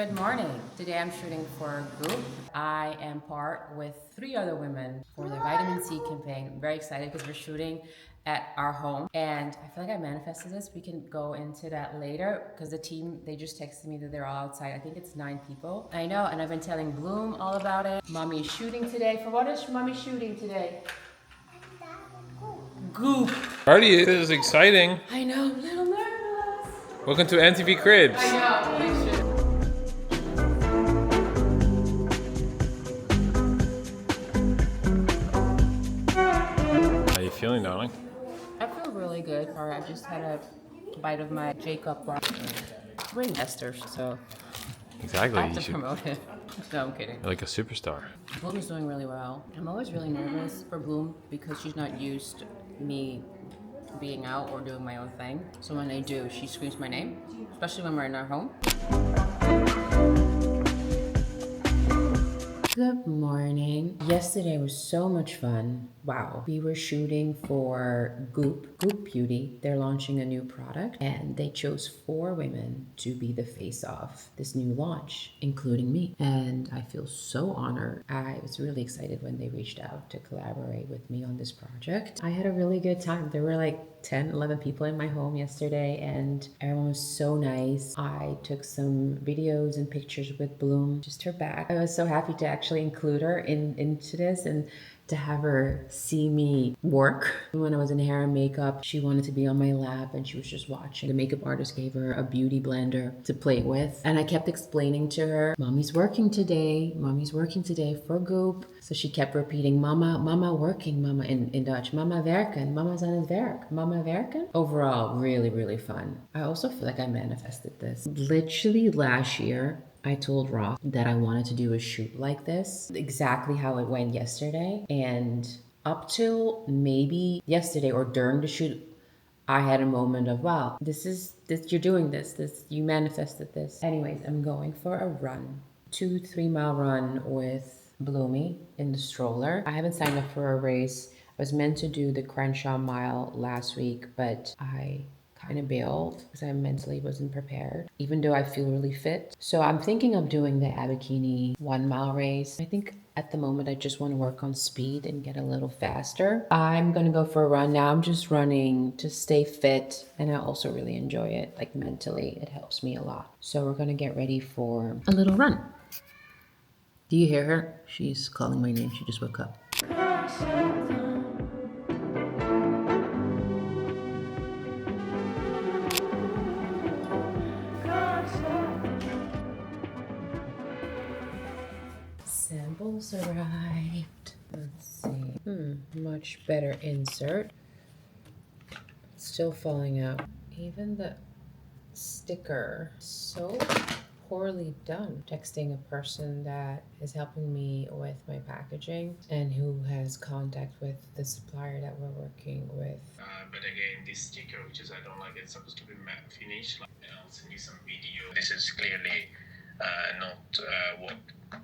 Good morning. Today I'm shooting for Goop. I am part with 3 other women for the vitamin C campaign. I'm very excited because we're shooting at our home and I feel like I manifested this. We can go into that later because the team, they just texted me that they're all outside. I think it's 9 people. I know, and I've been telling Bloom all about it. Mommy is shooting today. For what is Mommy shooting today? Goop. Party is exciting. I know, I'm a little nervous. Welcome to NTV Cribs. I know, we should. How you feeling, darling? I feel really good. All right, I just had a bite of my Jacob ring Esther, so Exactly. I have to promote it. No, I'm kidding. You're like a superstar. Bloom is doing really well. I'm always really nervous for Bloom because she's not used to me being out or doing my own thing. So when I do, she screams my name, especially when we're in our home. Good morning. Yesterday was so much fun. Wow. We were shooting for Goop Beauty. They're launching a new product and they chose 4 women to be the face of this new launch, including me. And I feel so honored. I was really excited when they reached out to collaborate with me on this project. I had a really good time. There were like 10, 11 people in my home yesterday and everyone was so nice. I took some videos and pictures with Bloom, just her back. I was so happy to actually include her into this and to have her see me work. When I was in hair and makeup, she wanted to be on my lap and she was just watching. The makeup artist gave her a beauty blender to play with. And I kept explaining to her, Mommy's working today. Mommy's working today for Goop. So she kept repeating, Mama working, Mama in Dutch. Mama werken, Mama's aan het werk. Mama werken. Overall, really, really fun. I also feel like I manifested this. Literally last year, I told Roth that I wanted to do a shoot like this, exactly how it went yesterday. And up till maybe yesterday or during the shoot, I had a moment of, wow, this, you're doing this, you manifested this. Anyways, I'm going for a run, 2-3 mile run with Bloomy in the stroller. I haven't signed up for a race. I was meant to do the Crenshaw mile last week, but I kind of bailed because I mentally wasn't prepared, even though I feel really fit. So I'm thinking of doing the Abikini 1 mile race. I think at the moment I just want to work on speed and get a little faster. I'm gonna go for a run now. I'm just running to stay fit and I also really enjoy it. Like mentally, it helps me a lot. So we're gonna get ready for a little run. Do you hear her? She's calling my name. She just woke up. Samples arrived. Let's see. Much better insert. Still falling out. Even the sticker, so poorly done. Texting a person that is helping me with my packaging and who has contact with the supplier that we're working with. But again, this sticker, which is I don't like, it's supposed to be matte finish. I'll send you some video. This is clearly not what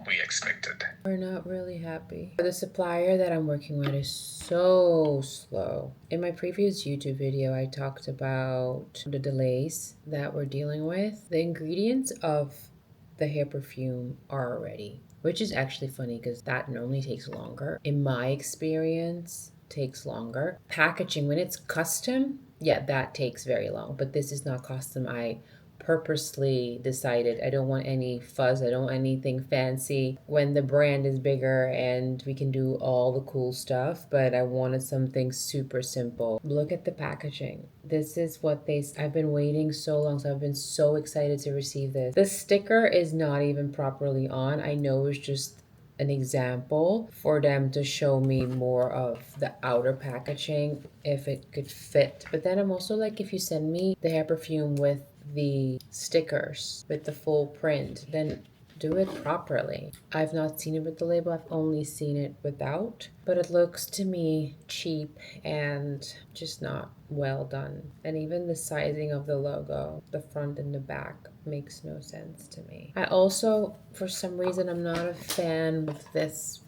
we expected. We're not really happy. The supplier that I'm working with is so slow. In my previous YouTube video, I talked about the delays that we're dealing with. The ingredients of the hair perfume are ready, which is actually funny because that normally takes longer. In my experience, takes longer. Packaging, when it's custom, yeah, that takes very long, but this is not custom. I purposely decided I don't want any fuzz, I don't want anything fancy when the brand is bigger and we can do all the cool stuff, but I wanted something super simple. Look at the packaging. This is what I've been waiting so long, so I've been so excited to receive this. The sticker is not even properly on. I know it's just an example for them to show me more of the outer packaging if it could fit. But then I'm also like, if you send me the hair perfume with the stickers with the full print, then do it properly. I've not seen it with the label, I've only seen it without, but it looks to me cheap and just not well done. And even the sizing of the logo, the front and the back, makes no sense to me. I also, for some reason, I'm not a fan of this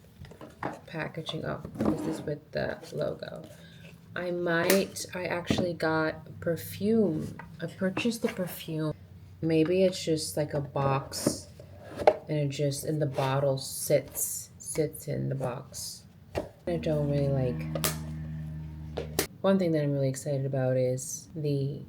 packaging up. This is with the logo. I actually got perfume. I purchased the perfume. Maybe it's just like a box and it just in the bottle sits in the box. I don't really like. One thing that I'm really excited about is the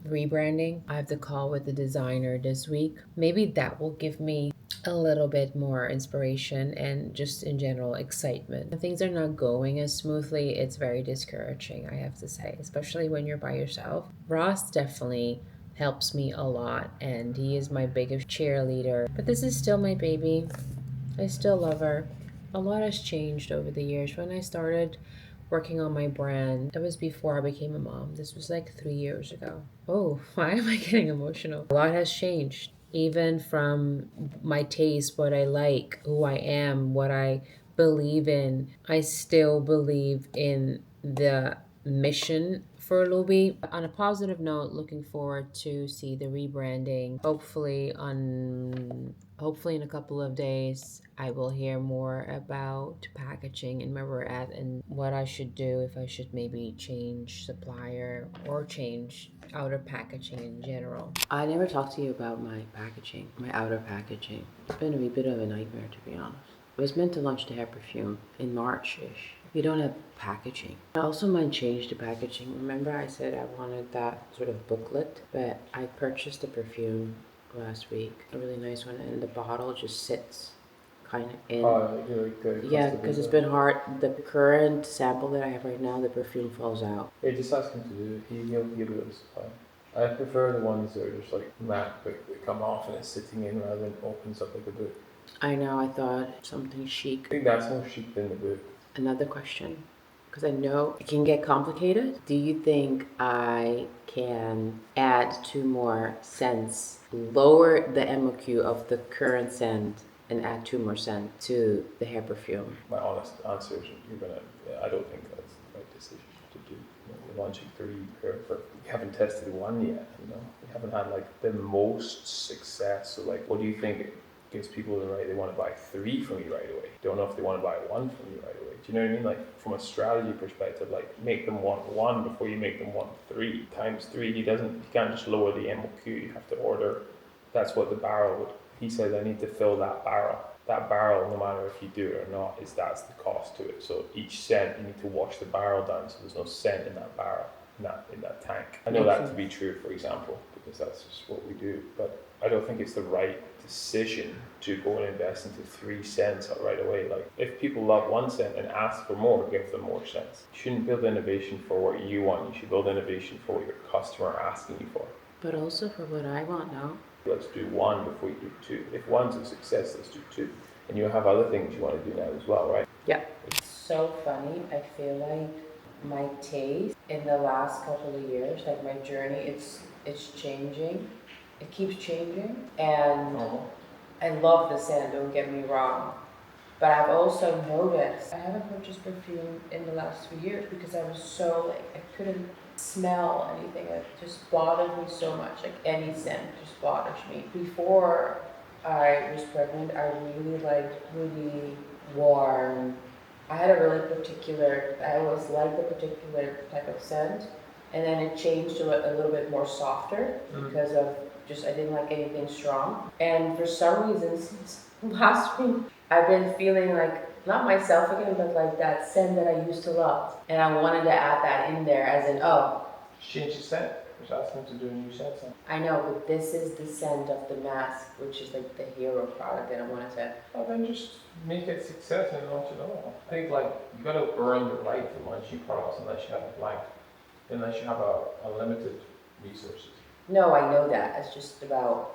rebranding. I have the call with the designer this week. Maybe that will give me a little bit more inspiration and just in general excitement. When things are not going as smoothly, it's very discouraging, I have to say, especially when you're by yourself. Ross definitely helps me a lot and he is my biggest cheerleader, but this is still my baby. I still love her. A lot has changed over the years. When I started working on my brand, that was before I became a mom. This was like 3 years ago. Oh, why am I getting emotional? A lot has changed, even from my taste, what I like, who I am, what I believe in. I still believe in the mission for Luby. On a positive note, looking forward to see the rebranding. Hopefully in a couple of days I will hear more about packaging and where we're at and what I should do, if I should maybe change supplier or change outer packaging in general. I never talked to you about my packaging, my outer packaging. It's been a wee bit of a nightmare, to be honest. I was meant to launch the hair perfume in March-ish. We don't have packaging. I also might change the packaging. Remember I said I wanted that sort of booklet, but I purchased the perfume last week, a really nice one, and the bottle just sits kind of in. Yeah, because it's been hard. The current sample that I have right now, the perfume falls out. Yeah, just ask him to do it. He'll do it. I prefer the ones that are just like matte, but they come off and it's sitting in rather than opens up like a book. I know, I thought something chic. I think that's more chic than the book. Another question, because I know it can get complicated. Do you think I can add 2 more cents, lower the MOQ of the current scent, and add 2 more cents to the hair perfume? My honest answer is I don't think that's the right decision to do. We're launching 3 but we haven't tested 1 yet, We haven't had like the most success. So like, what do you think gives people the right, they want to buy 3 from you right away? Don't know if they want to buy 1 from you right away. Do you know what I mean? Like from a strategy perspective, like make them want 1 before you make them want 3. Times 3, you can't just lower the MOQ, you have to order. That's what the barrel would, he says, I need to fill that barrel. That barrel, no matter if you do it or not, that's the cost to it. So each cent, you need to wash the barrel down so there's no scent in that barrel, in that tank. I know that to be true, for example, because that's just what we do. But I don't think it's the right decision to go and invest into 3 cents right away. Like if people love 1 cent and ask for more, give them more cents. You shouldn't build innovation for what you want. You should build innovation for what your customer are asking you for. But also for what I want now. Let's do 1 before you do 2. If 1's a success, let's do 2. And you have other things you want to do now as well, right? Yeah. It's so funny. I feel like my taste in the last couple of years, like my journey, it's changing. It keeps changing. And I love the scent, don't get me wrong. But I've also noticed I haven't purchased perfume in the last 2 years because I was so like I couldn't smell anything. It just bothered me so much. Like any scent just bothers me. Before I was pregnant, I really liked really warm. I had a really particular, I always liked a particular type of scent. And then it changed to a little bit more softer because of just, I didn't like anything strong. And for some reason, since last week, I've been feeling like, not myself again, but like that scent that I used to love. And I wanted to add that in there as in, change the scent. Just ask them to do a new scent. I know, but this is the scent of the mask, which is like the hero product that I wanted to. Well, then just make it success and launch it all. I think like you got to earn the right to launch new products unless you have a limited resources. No, I know that. It's just about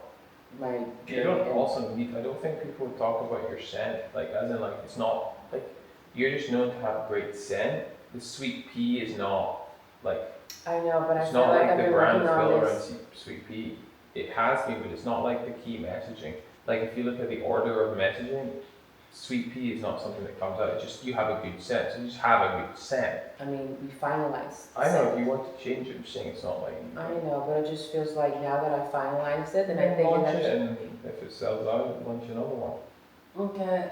my journey. You don't also need. I don't think people talk about your scent like as in like it's not like you're just known to have great scent. The sweet pea is not like. I know, but it's I feel not like I've the been brand working on filler this. and sweet pea. It has been, but it's not like the key messaging. Like if you look at the order of messaging, sweet pea is not something that comes out. It's just you have a good scent. So you just have a good scent. I mean, we finalized. I know if you want to change it, I'm saying it's not like. I know, but it just feels like now that I finalized it, then I think launch it, and if it sells out, launch another one. Okay.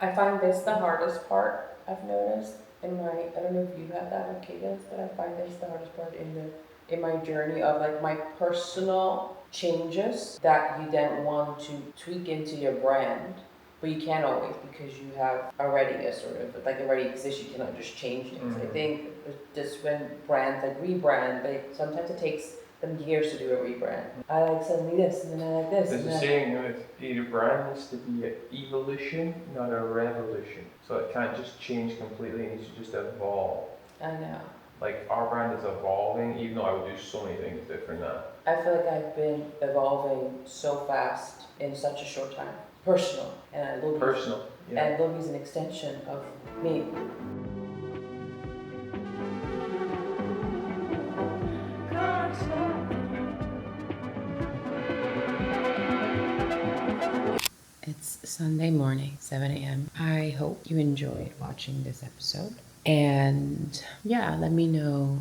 I find this the hardest part. I've noticed in my. I don't know if you have that with cadence, but I find this the hardest part in my journey of like my personal changes that you then want to tweak into your brand, but you can't always because you have already a sort of like already exists. You cannot just change things. I think just when brands like rebrand, they sometimes it takes them years to do a rebrand. I like suddenly this, and then I like this. There's a saying with either brand needs to be an evolution, not a revolution. So it can't just change completely, it needs to just evolve. I know. Like our brand is evolving, even though I would do so many things different now. I feel like I've been evolving so fast in such a short time. Personal, and Lobi's, Personal, yeah. and Lobi's an extension of me. It's Sunday morning, 7 a.m. I hope you enjoyed watching this episode. And yeah, let me know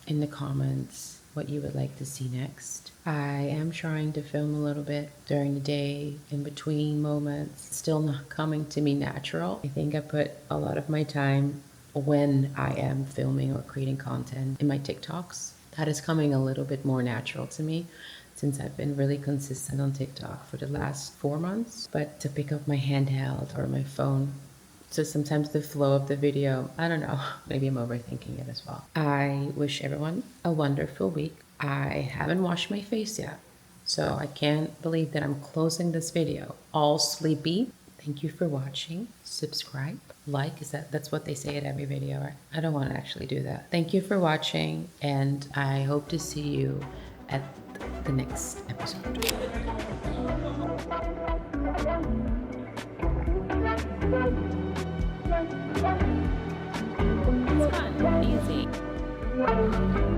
in the comments what you would like to see next. I am trying to film a little bit during the day, in between moments. It's still not coming to me natural. I think I put a lot of my time when I am filming or creating content in my TikToks. That is coming a little bit more natural to me since I've been really consistent on TikTok for the last 4 months. But to pick up my handheld or my phone, so sometimes the flow of the video, I don't know, maybe I'm overthinking it as well. I wish everyone a wonderful week. I haven't washed my face yet, so I can't believe that I'm closing this video all sleepy. Thank you for watching. Subscribe, like, that's what they say at every video, right? I don't want to actually do that. Thank you for watching, and I hope to see you at the next episode. It's fun, easy.